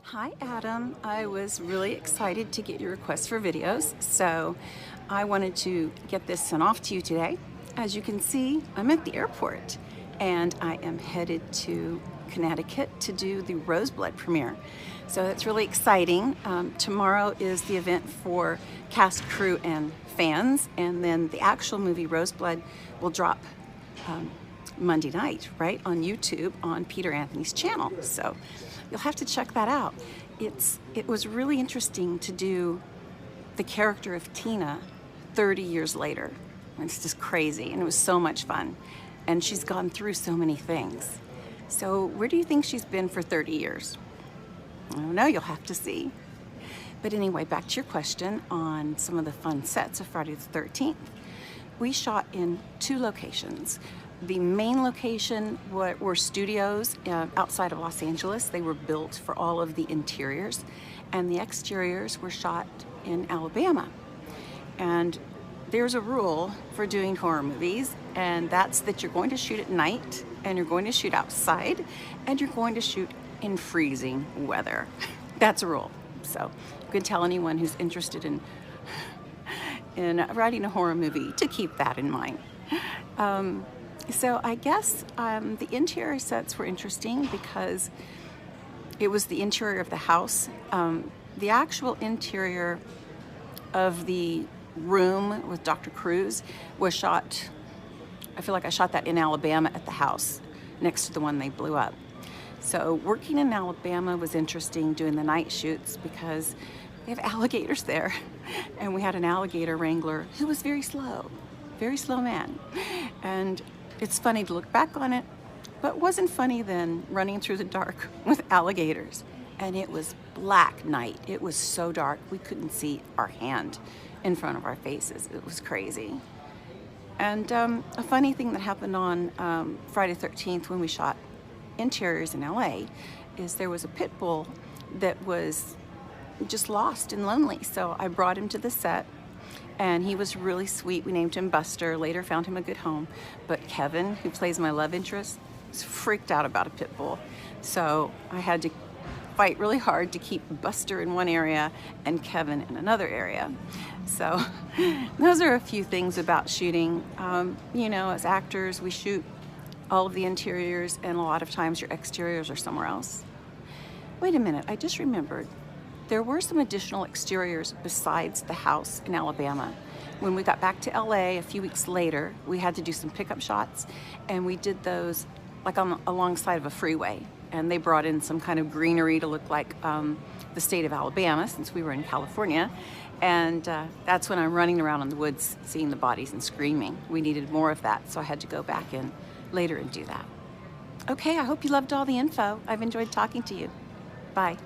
Hi Adam, I was really excited to get your request for videos, so I wanted to get this sent off to you today. As you can see, I'm at the airport and I am headed to Connecticut to do the Roseblood premiere. So that's really exciting. Tomorrow is the event for cast, crew, and fans, and then the actual movie Roseblood will drop Monday night, right, on YouTube on Peter Anthony's channel. So you'll have to check that out. It was really interesting to do the character of Tina 30 years later. It's just crazy, and it was so much fun. And she's gone through so many things. So where do you think she's been for 30 years? I don't know, you'll have to see. But anyway, back to your question on some of the fun sets of Friday the 13th. We shot in two locations. The main location were studios outside of Los Angeles. They were built for all of the interiors, and the exteriors were shot in Alabama. And there's a rule for doing horror movies, and that's that you're going to shoot at night, and you're going to shoot outside, and you're going to shoot in freezing weather. That's a rule. So you can tell anyone who's interested in writing a horror movie to keep that in mind. So I guess the interior sets were interesting because it was the interior of the house. The actual interior of the room with Dr. Cruz was shot, I feel like I shot that in Alabama at the house next to the one they blew up. So working in Alabama was interesting, doing the night shoots, because we have alligators there, and we had an alligator wrangler who was very slow man. And it's funny to look back on it, but wasn't funny then, running through the dark with alligators. And it was black night. It was so dark we couldn't see our hand in front of our faces. It was crazy. And a funny thing that happened on Friday the 13th when we shot interiors in LA is there was a pit bull that was just lost and lonely. So I brought him to the set, and he was really sweet. We named him Buster, later found him a good home. But Kevin, who plays my love interest, was freaked out about a pit bull. So I had to fight really hard to keep Buster in one area and Kevin in another area. So those are a few things about shooting. You know, as actors, we shoot all of the interiors, and a lot of times your exteriors are somewhere else. Wait a minute, I just remembered. There were some additional exteriors besides the house in Alabama. When we got back to LA a few weeks later, we had to do some pickup shots, and we did those like alongside of a freeway. And they brought in some kind of greenery to look like the state of Alabama, since we were in California. And that's when I'm running around in the woods seeing the bodies and screaming. We needed more of that, so I had to go back in later and do that. Okay, I hope you loved all the info. I've enjoyed talking to you. Bye.